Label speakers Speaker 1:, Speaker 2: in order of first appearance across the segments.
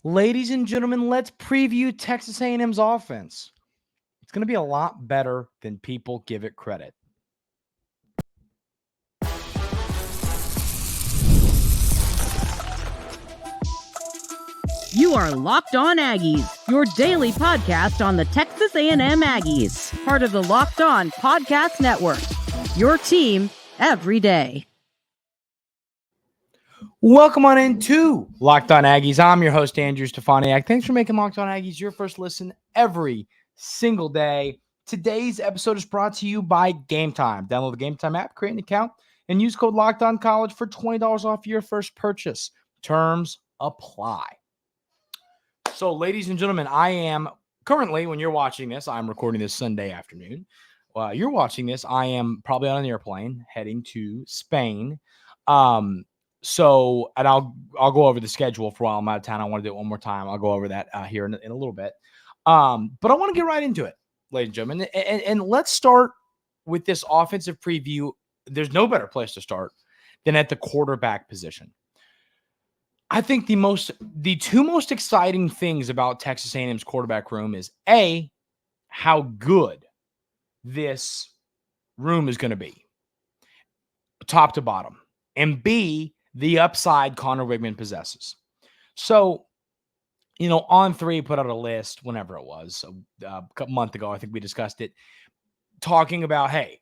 Speaker 1: Ladies and gentlemen, let's preview Texas A&M's offense. It's going to be a lot better than people give it credit.
Speaker 2: You are Locked On Aggies, your daily podcast on the Texas A&M Aggies, part of the Locked On Podcast Network, your team every day.
Speaker 1: Welcome on into Locked On Aggies. I'm your host, Andrew Stefaniak. Thanks for making Locked On Aggies your first listen every single day. Today's episode is brought to you by Game Time. Download the Game Time app, create an account, and use code LOCKEDONCollege for $20 off your first purchase. Terms apply. So, ladies and gentlemen, I am currently, when you're watching this, I'm recording this Sunday afternoon. You're watching this, I am probably on an airplane heading to Spain. And I'll go over the schedule for a while I'm out of town. I want to do it one more time. I'll go over that here in a little bit. But I want to get right into it, ladies and gentlemen. And let's start with this offensive preview. There's no better place to start than at the quarterback position. I think the two most exciting things about Texas A&M's quarterback room is A, how good this room is going to be, top to bottom, and B, the upside Conner Weigman possesses. So, On3 put out a list whenever it was, a month ago, I think we discussed it, talking about, hey,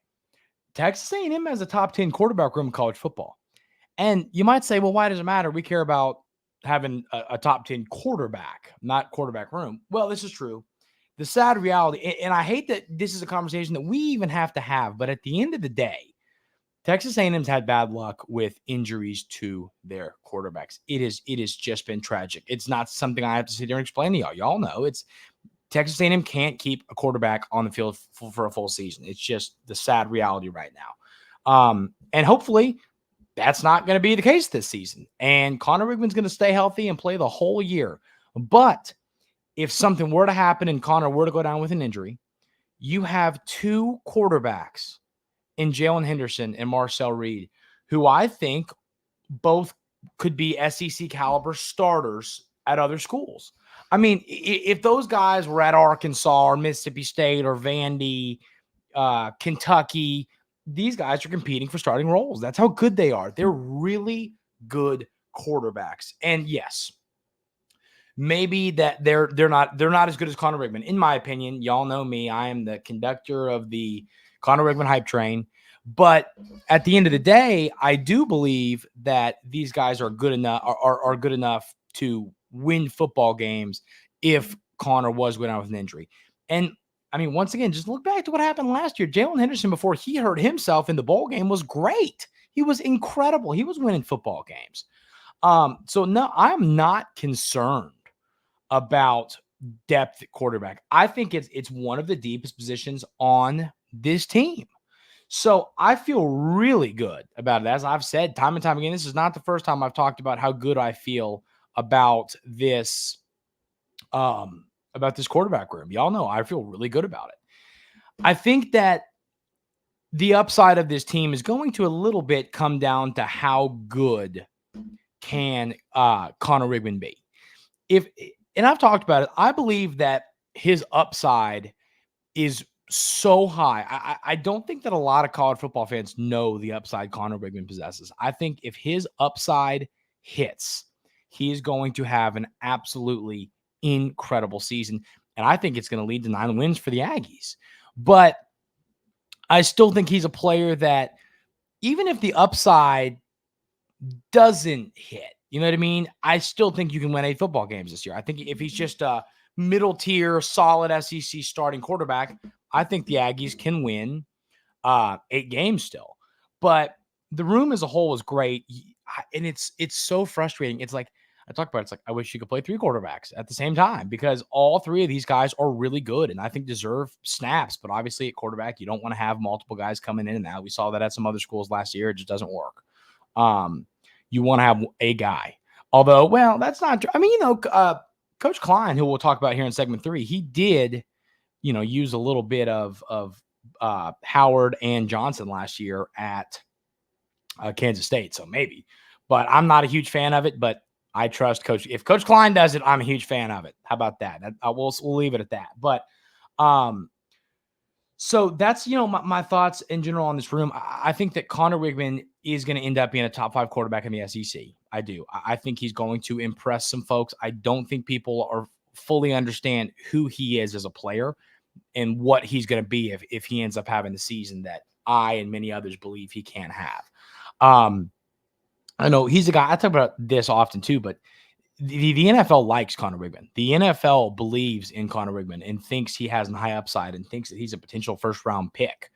Speaker 1: Texas A&M has a top 10 quarterback room in college football. And you might say, well, why does it matter? We care about having a top 10 quarterback, not quarterback room. Well, this is true. The sad reality, and I hate that this is a conversation that we even have to have, but at the end of the day, Texas A&M's had bad luck with injuries to their quarterbacks. It has just been tragic. It's not something I have to sit here and explain to y'all. Y'all know it's Texas A&M can't keep a quarterback on the field for a full season. It's just the sad reality right now. And hopefully that's not going to be the case this season. And Conner Weigman's going to stay healthy and play the whole year. But if something were to happen and Conner were to go down with an injury, you have two quarterbacks in Jalen Henderson and Marcel Reed, who I think both could be SEC caliber starters at other schools. I mean, if those guys were at Arkansas or Mississippi State or Vandy, Kentucky, these guys are competing for starting roles. That's how good they are. They're really good quarterbacks. And yes, maybe that they're not as good as Conner Weigman. In my opinion, y'all know me. I am the conductor of the Conner Weigman hype train. But at the end of the day, I do believe that these guys are good enough are good enough to win football games if Conner was going out with an injury. And I mean, once again, just look back to what happened last year. Jalen Henderson, before he hurt himself in the bowl game, was great. He was incredible. He was winning football games. So no, I'm not concerned about depth at quarterback. I think it's one of the deepest positions on this team. So I feel really good about it. As I've said time and time again, this is not the first time I've talked about how good I feel about this quarterback room. Y'all know I feel really good about it. I think that the upside of this team is going to a little bit come down to how good can Conner Weigman be. And I've talked about it, I believe that his upside is so high. I don't think that a lot of college football fans know the upside Conner Weigman possesses. I think if his upside hits, he is going to have an absolutely incredible season. And I think it's going to lead to 9 wins for the Aggies. But I still think he's a player that even if the upside doesn't hit, you know what I mean? I still think you can win 8 football games this year. I think if he's just a middle tier, solid SEC starting quarterback, I think the Aggies can win 8 games still. But the room as a whole is great. And it's so frustrating. It's like, I talk about it, it's like I wish you could play 3 quarterbacks at the same time because all 3 of these guys are really good and I think deserve snaps. But obviously at quarterback, you don't want to have multiple guys coming in and out. We saw that at some other schools last year. It just doesn't work. You want to have a guy. Although, well, that's not true. I mean, Coach Klein, who we'll talk about here in segment 3, he did, use a little bit of Howard and Johnson last year at Kansas State. So maybe, but I'm not a huge fan of it. But I trust Coach. If Coach Klein does it, I'm a huge fan of it. How about that? We'll leave it at that. But so that's, my thoughts in general on this room. I think that Conner Weigman is going to end up being a top 5 quarterback in the SEC. I do. I think he's going to impress some folks. I don't think people are fully understand who he is as a player and what he's going to be if he ends up having the season that I and many others believe he can have. I know he's a guy, I talk about this often too, but the NFL likes Conner Weigman. The NFL believes in Conner Weigman and thinks he has a high upside and thinks that he's a potential first-round pick.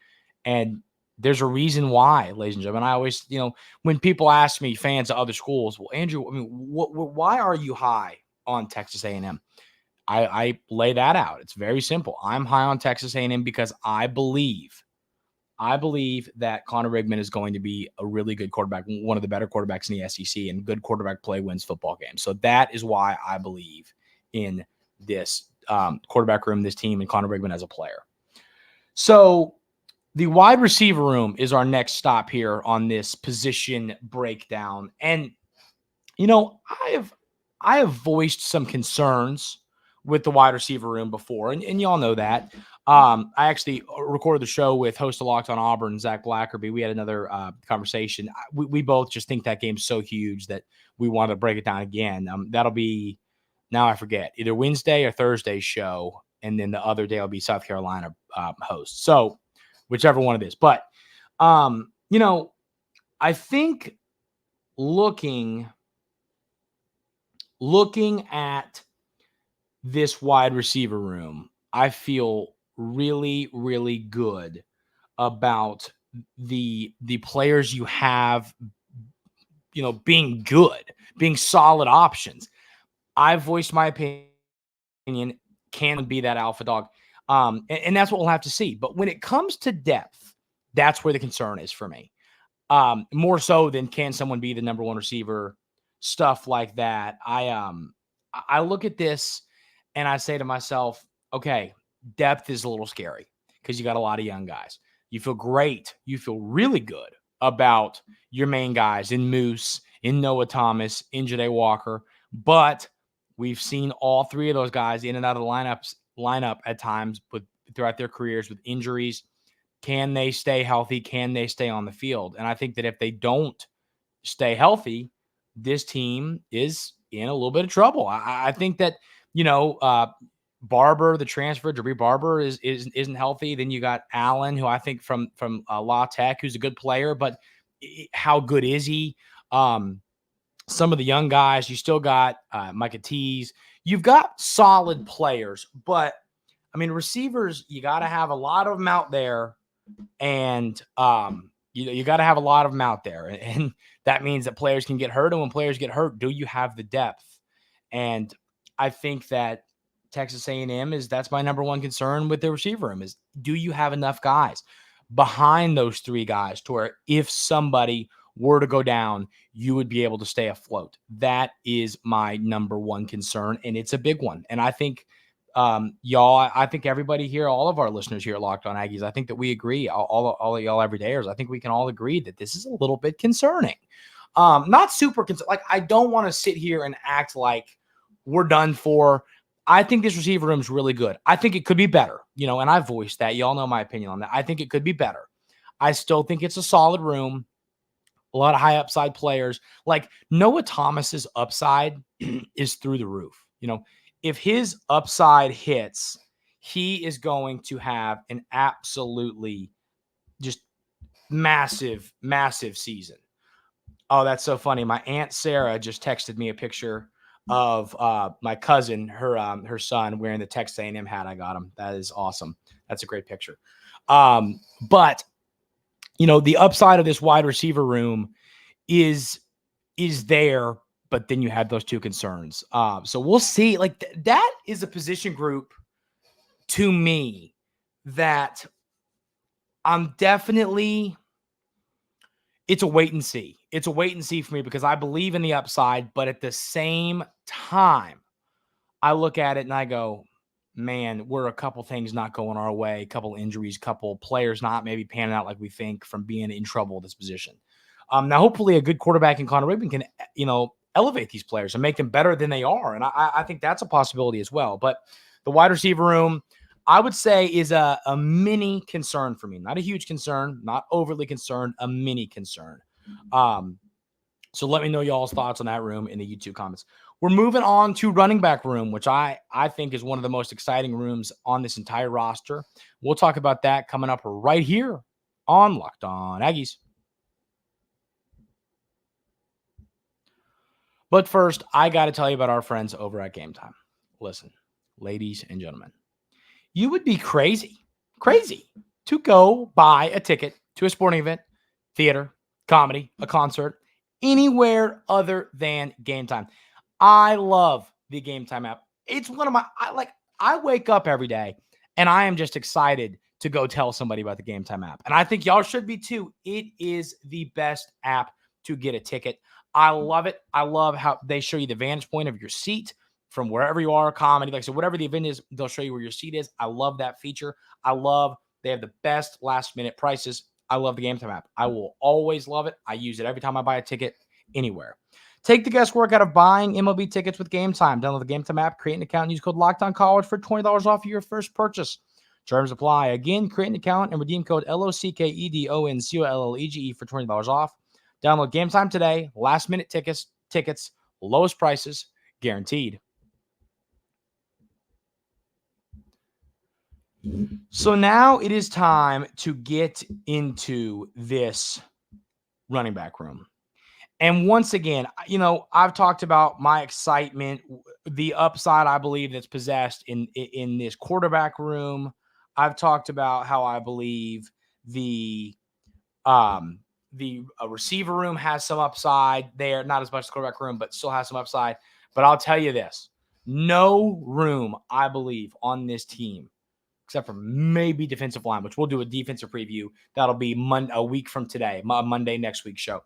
Speaker 1: And there's a reason why, ladies and gentlemen. I always, when people ask me, fans of other schools, well, Andrew, why are you high on Texas A&M? I lay that out. It's very simple. I'm high on Texas A&M because I believe that Conner Weigman is going to be a really good quarterback, one of the better quarterbacks in the SEC, and good quarterback play wins football games. So that is why I believe in this quarterback room, this team, and Conner Weigman as a player. So the wide receiver room is our next stop here on this position breakdown. And, I have voiced some concerns with the wide receiver room before, and y'all know that. I actually recorded the show with host of Locked On Auburn, Zach Blackerby. We had another conversation. We both just think that game's so huge that we wanted to break it down again. That'll be, now I forget, either Wednesday or Thursday's show, and then the other day will be South Carolina host. So whichever one it is. But, I think looking at this wide receiver room, I feel really, really good about the players you have, being good, being solid options. I voiced my opinion, can be that alpha dog. And that's what we'll have to see. But when it comes to depth, that's where the concern is for me. More so than can someone be the number 1 receiver, stuff like that. I look at this and I say to myself, okay, depth is a little scary because you got a lot of young guys. You feel great. You feel really good about your main guys in Moose, in Noah Thomas, in Ja'Day Walker. But we've seen all 3 of those guys in and out of the lineup at times throughout their careers with injuries. Can they stay healthy? Can they stay on the field? And I think that if they don't stay healthy, this team is in a little bit of trouble. I think that, Barber, the transfer, Jabri Barber isn't healthy. Then you got Allen, who I think from La Tech, who's a good player, but how good is he? Some of the young guys, you still got Micah Tease. You've got solid players, but receivers, you got to have a lot of them out there, and you got to have a lot of them out there, and that means that players can get hurt. And when players get hurt, do you have the depth? And I think that Texas A&M that's my number 1 concern with the receiver room is, do you have enough guys behind those 3 guys to where if somebody were to go down, you would be able to stay afloat? That is my number 1 concern, and it's a big one. And I think y'all, I think everybody here, all of our listeners here at Locked On Aggies, I think that we agree, all of y'all everydayers, I think we can all agree that this is a little bit concerning. Not super concerned. Like, I don't want to sit here and act like we're done for. I think this receiver room is really good. I think it could be better, and I voiced that. Y'all know my opinion on that. I think it could be better. I still think it's a solid room. A lot of high upside players. Like Noah Thomas's upside is through the roof. If his upside hits, he is going to have an absolutely just massive, massive season. Oh, that's so funny. My Aunt Sarah just texted me a picture of my cousin, her son wearing the Texas A&M hat I got him. That is awesome. That's a great picture. But the upside of this wide receiver room is there, but then you have those 2 concerns. So we'll see. Like that is a position group to me that I'm definitely, it's a wait and see. It's a wait and see for me because I believe in the upside, but at the same time, I look at it and I go, man, we're a couple things not going our way, a couple injuries, couple players not maybe panning out like we think from being in trouble at this position. Now, hopefully a good quarterback in Conner Weigman can, elevate these players and make them better than they are. And I think that's a possibility as well. But the wide receiver room, I would say, is a mini concern for me. Not a huge concern, not overly concerned, a mini concern. So let me know y'all's thoughts on that room in the YouTube comments. We're moving on to running back room, which I think is one of the most exciting rooms on this entire roster. We'll talk about that coming up right here on Locked On Aggies. But first, I got to tell you about our friends over at Game Time. Listen, ladies and gentlemen, you would be crazy to go buy a ticket to a sporting event, theater, comedy, a concert, anywhere other than Game Time. I love the Game Time app. It's one of my, I wake up every day and I am just excited to go tell somebody about the Game Time app. And I think y'all should be too. It is the best app to get a ticket. I love it. I love how they show you the vantage point of your seat from wherever you are, comedy. Like, so whatever the event is, they'll show you where your seat is. I love that feature. I love they have the best last minute prices. I love the Game Time app. I will always love it. I use it every time I buy a ticket anywhere. Take the guesswork out of buying MLB tickets with Game Time. Download the Game Time app, create an account, and use code LOCKEDONCollege for $20 off your first purchase. Terms apply. Again, create an account and redeem code LOCKEDONCOLLEGE for $20 off. Download Game Time today. Last minute tickets, lowest prices, guaranteed. So now it is time to get into this running back room. And once again, you know, I've talked about my excitement, the upside I believe that's possessed in this quarterback room. I've talked about how I believe the receiver room has some upside there, not as much as the quarterback room, but still has some upside. But I'll tell you this, no room, I believe, on this team, except for maybe defensive line, which we'll do a defensive preview. That'll be a week from today, Monday next week's show.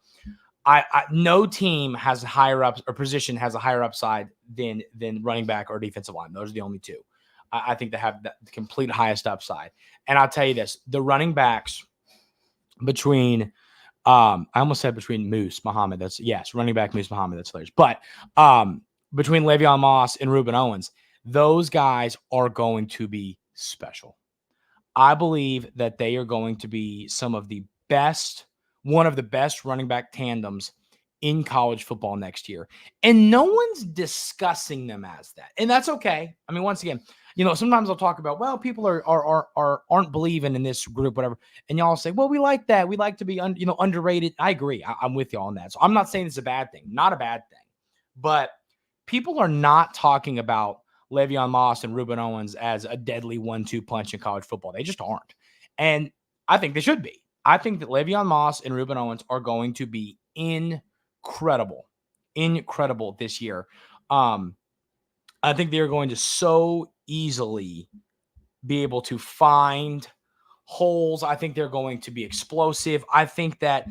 Speaker 1: No team has a higher up or position has a higher upside than running back or defensive line. Those are the only two. I think they have the complete highest upside. And I'll tell you this, the running backs between I almost said between Moose Muhammad. That's yes, running back Moose Muhammad. That's hilarious. But between Le'Veon Moss and Reuben Owens, those guys are going to be special. I believe that they are going to be one of the best running back tandems in college football next year. And no one's discussing them as that. And that's okay. I mean, once again, you know, sometimes I'll talk about, well, people aren't believing in this group, whatever. And y'all say, well, we like that. We like to be, underrated. I agree. I'm with you on that. So I'm not saying it's a bad thing, not a bad thing, but people are not talking about Le'Veon Moss and Reuben Owens as a deadly 1-2 punch in college football. They just aren't. And I think they should be. I think that Le'Veon Moss and Reuben Owens are going to be incredible this year. I think they're going to so easily be able to find holes. I think they're going to be explosive. I think that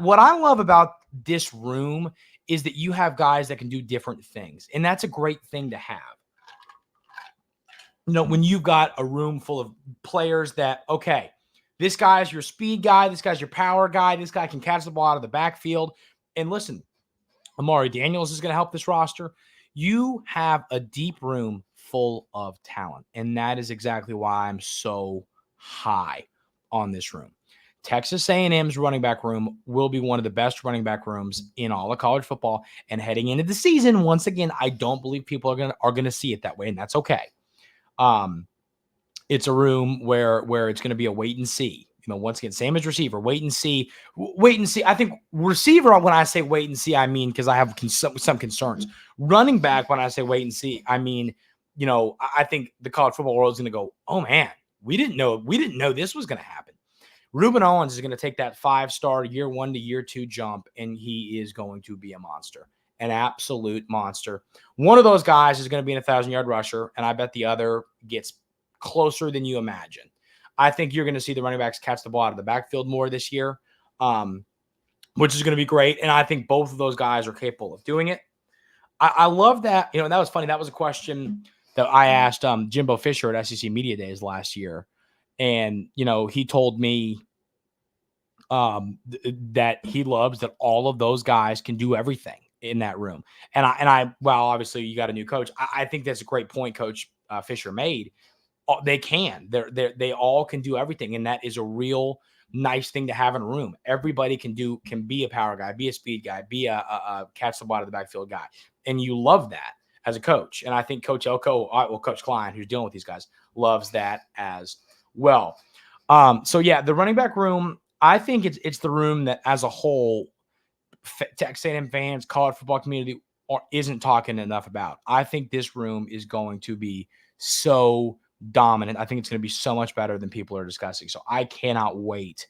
Speaker 1: what I love about this room is that you have guys that can do different things. And that's a great thing to have. You know, when you've got a room full of players that, okay, this guy's your speed guy, this guy's your power guy, this guy can catch the ball out of the backfield. And listen, Amari Daniels is going to help this roster. You have a deep room full of talent, and that is exactly why I'm so high on this room. Texas A&M's running back room will be one of the best running back rooms in all of college football. And heading into the season, once again, I don't believe people are going to see it that way, and that's okay. It's a room where it's going to be a wait and see. You know, once again, same as receiver, wait and see. I think receiver, when I say wait and see, I mean, because I have some concerns. Running back, when I say wait and see, I mean, you know, I think the college football world is going to go, oh man, we didn't know this was going to happen. Reuben Owens is going to take that 5-star year 1 to year 2 jump, and he is going to be a monster, an absolute monster. One of those guys is going to be an 1,000-yard rusher, and I bet the other gets closer than you imagine. I think you're going to see the running backs catch the ball out of the backfield more this year, which is going to be great. And I think both of those guys are capable of doing it. I love that. You know, and that was funny. That was a question that I asked Jimbo Fisher at SEC Media Days last year. And, you know, he told me that he loves that all of those guys can do everything. in that room. And well, obviously you got a new coach. I think that's a great point Coach Fisher made. They can. They all can do everything, and that is a real nice thing to have in a room. Everybody can be a power guy, be a speed guy, be a catch the ball of the backfield guy, and you love that as a coach. And I think Coach Coach Klein, who's dealing with these guys, loves that as well. So yeah, the running back room, I think it's the room that as a whole, Texas A&M fans, college football community isn't talking enough about. I think this room is going to be so dominant. I think it's going to be so much better than people are discussing. So I cannot wait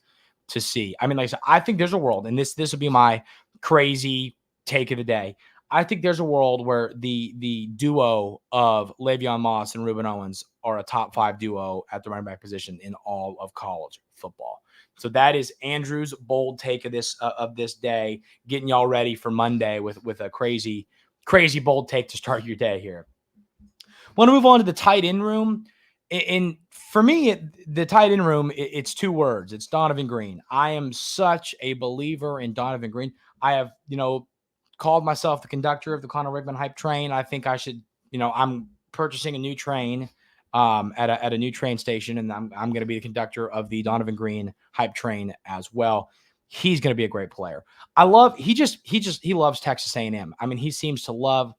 Speaker 1: to see. I mean, like I said, I think there's a world, and this will be my crazy take of the day. I think there's a world where the duo of Le'Veon Moss and Ruben Owens are a top 5 duo at the running back position in all of college football. So that is Andrew's bold take of this day, getting y'all ready for Monday with a crazy bold take to start your day here. I want to move on to the tight end room. And for me, the tight end room, it's 2 words. It's Donovan Green. I am such a believer in Donovan Green. I have, called myself the conductor of the Conner Weigman hype train. I think I should, I'm purchasing a new train at a new train station, and I'm going to be the conductor of the Donovan Green hype train as well. He's going to be a great player. He loves Texas A&M. I mean, he seems to love,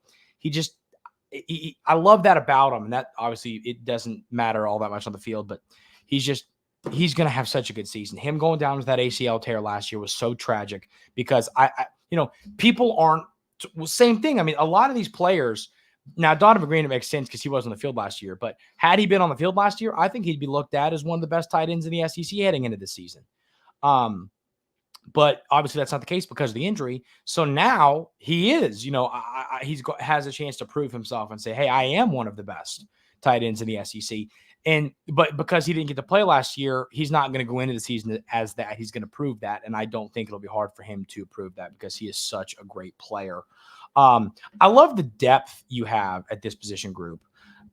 Speaker 1: I love that about him. And that obviously it doesn't matter all that much on the field, but he's going to have such a good season. Him going down with that ACL tear last year was so tragic because people aren't same thing. I mean, a lot of these players now, Donovan Green, it makes sense because he was on the field last year, but had he been on the field last year, I think he'd be looked at as one of the best tight ends in the SEC heading into this season. But obviously that's not the case because of the injury. So now he is, has a chance to prove himself and say, hey, I am one of the best tight ends in the SEC. But because he didn't get to play last year, he's not going to go into the season as that. He's going to prove that. And I don't think it'll be hard for him to prove that because he is such a great player. I love the depth you have at this position group.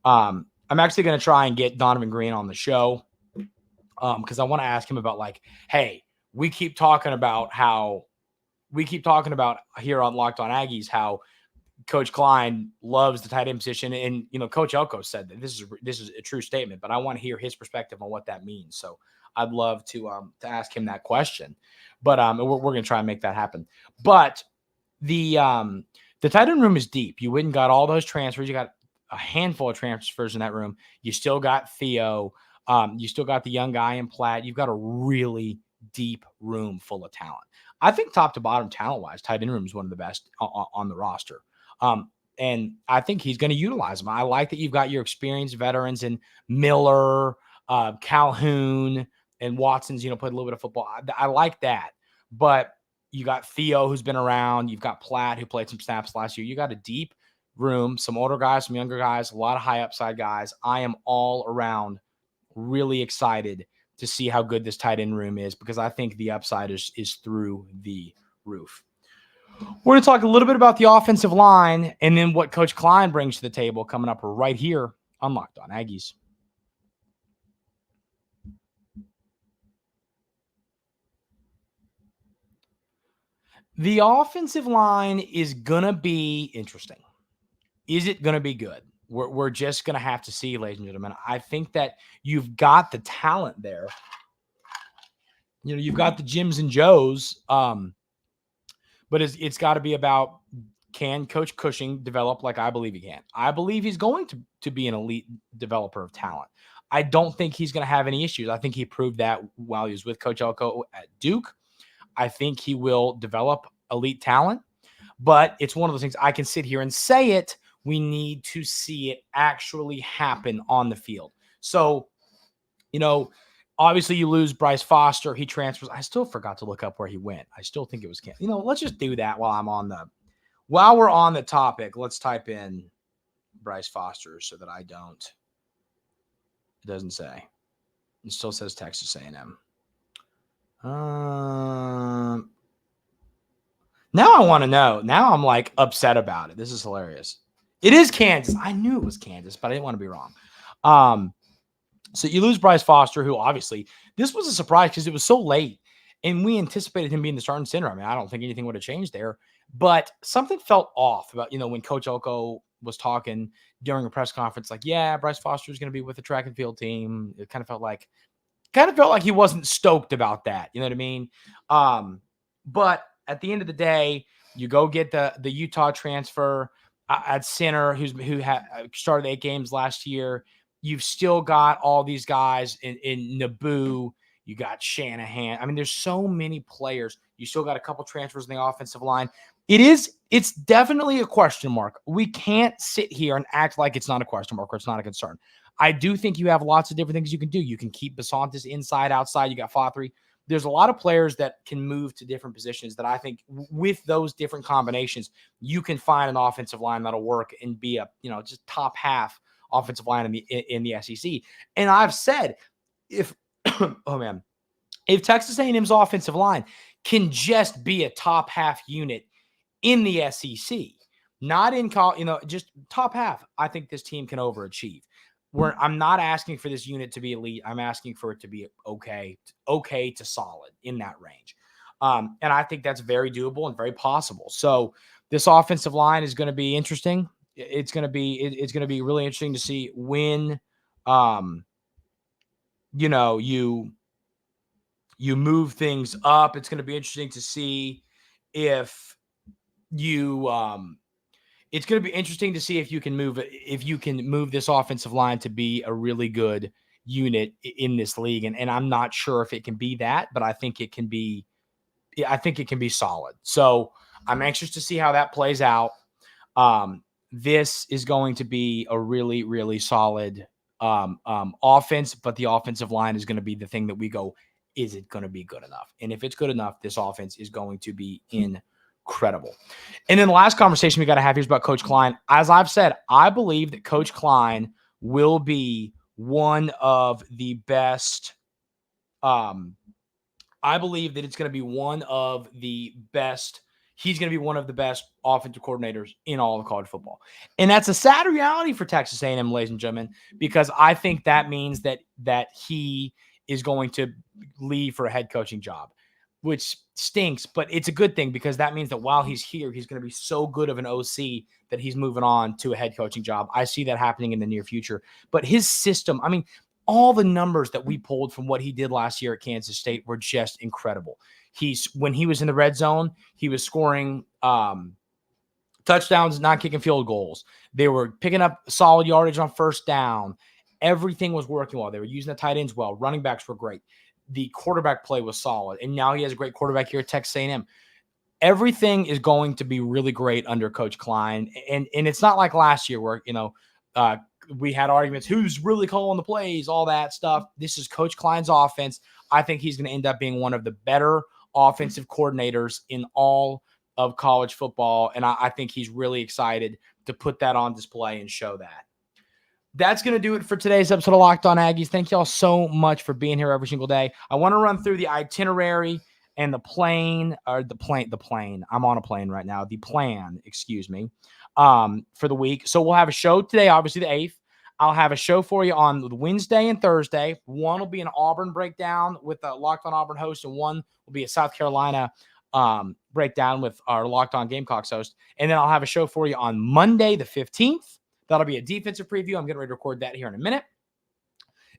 Speaker 1: I'm actually going to try and get Donovan Green on the show because I want to ask him about hey, we keep talking about here on Locked On Aggies how Coach Klein loves the tight end position, and Coach Elko said that this is a true statement, but I want to hear his perspective on what that means. So I'd love to ask him that question, but we're going to try and make that happen. But the tight end room is deep. You went and got all those transfers. You got a handful of transfers in that room. You still got Theo. You still got the young guy in Platt. You've got a really deep room full of talent. I think top to bottom talent-wise, tight end room is one of the best on the roster. And I think he's going to utilize them. I like that you've got your experienced veterans in Miller, Calhoun, and Watson's, played a little bit of football. I like that. But you got Theo, who's been around. You've got Platt, who played some snaps last year. You got a deep room, some older guys, some younger guys, a lot of high upside guys. I am all around really excited to see how good this tight end room is because I think the upside is through the roof. We're going to talk a little bit about the offensive line and then what Coach Klein brings to the table coming up right here on Locked On Aggies. The offensive line is going to be interesting. Is it going to be good? We're just going to have to see, ladies and gentlemen. I think that you've got the talent there. You've got the Jims and Joes, but it's got to be about, can Coach Cushing develop like I believe he can? I believe he's going to be an elite developer of talent. I don't think he's going to have any issues. I think he proved that while he was with Coach Elko at Duke. I think he will develop elite talent, but it's one of those things I can sit here and say it. We need to see it actually happen on the field. So, obviously you lose Bryce Foster. He transfers. I still forgot to look up where he went. I still think it was Kansas. Let's just do that while we're on the topic. Let's type in Bryce Foster so that it doesn't say. It still says Texas A&M. Now I want to know. Now I'm upset about it. This is hilarious. It is Kansas. I knew it was Kansas, but I didn't want to be wrong. So you lose Bryce Foster, who obviously this was a surprise because it was so late and we anticipated him being the starting center. I mean, I don't think anything would have changed there. But something felt off about, when Coach Elko was talking during a press conference, like, yeah, Bryce Foster is going to be with the track and field team. It kind of felt like he wasn't stoked about that. You know what I mean? But at the end of the day, you go get the Utah transfer at center who started 8 games last year. You've still got all these guys in Naboo. You got Shanahan. I mean, there's so many players. You still got a couple transfers in the offensive line. It's definitely a question mark. We can't sit here and act like it's not a question mark or it's not a concern. I do think you have lots of different things you can do. You can keep Basantis inside, outside. You got Fothery. There's a lot of players that can move to different positions that I think with those different combinations, you can find an offensive line that'll work and be a, just top half offensive line in the SEC. And I've said, if Texas A&M's offensive line can just be a top half unit in the SEC, not in just top half, I think this team can overachieve. I'm not asking for this unit to be elite. I'm asking for it to be okay to solid in that range. And I think that's very doable and very possible. So this offensive line is going to be interesting. It's going to be really interesting to see when, you move things up. It's going to be interesting to see if it's going to be interesting to see if you can move this offensive line to be a really good unit in this league. And I'm not sure if it can be that, but I think it can be solid. So I'm anxious to see how that plays out. This is going to be a really, really solid offense, but the offensive line is going to be the thing that we go, is it going to be good enough? And if it's good enough, this offense is going to be incredible. And then the last conversation we got to have here is about Coach Klein. As I've said, I believe that Coach Klein will be one of the best. I believe that it's going to be one of the best. He's going to be one of the best offensive coordinators in all of college football. And that's a sad reality for Texas A&M, ladies and gentlemen, because I think that means that he is going to leave for a head coaching job, which stinks, but it's a good thing because that means that while he's here, he's going to be so good of an OC that he's moving on to a head coaching job. I see that happening in the near future. But his system, I mean, all the numbers that we pulled from what he did last year at Kansas State were just incredible. When he was in the red zone, he was scoring touchdowns, not kicking field goals. They were picking up solid yardage on first down. Everything was working well. They were using the tight ends well. Running backs were great. The quarterback play was solid. And now he has a great quarterback here at Texas A&M. Everything is going to be really great under Coach Klein. And it's not like last year where, we had arguments, who's really calling the plays, all that stuff. This is Coach Klein's offense. I think he's going to end up being one of the better offensive coordinators in all of college football. And I think he's really excited to put that on display and show that. That's going to do it for today's episode of Locked On Aggies. Thank you all so much for being here every single day. I want to run through the itinerary and the plane. I'm on a plane right now. The plan, for the week. So we'll have a show today, obviously the 8th. I'll have a show for you on Wednesday and Thursday. One will be an Auburn breakdown with the Locked On Auburn host, and one will be a South Carolina breakdown with our Locked On Gamecocks host. And then I'll have a show for you on Monday, the 15th. That'll be a defensive preview. I'm getting ready to record that here in a minute.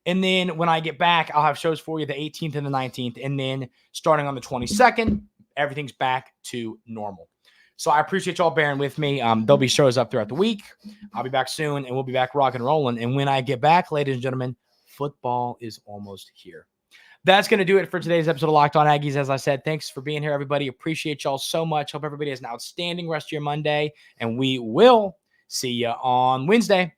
Speaker 1: And then when I get back, I'll have shows for you the 18th and the 19th. And then starting on the 22nd, everything's back to normal. So I appreciate y'all bearing with me. There'll be shows up throughout the week. I'll be back soon, and we'll be back rock and rolling. And when I get back, ladies and gentlemen, football is almost here. That's going to do it for today's episode of Locked On Aggies. As I said, thanks for being here, everybody. Appreciate y'all so much. Hope everybody has an outstanding rest of your Monday, and we will see you on Wednesday.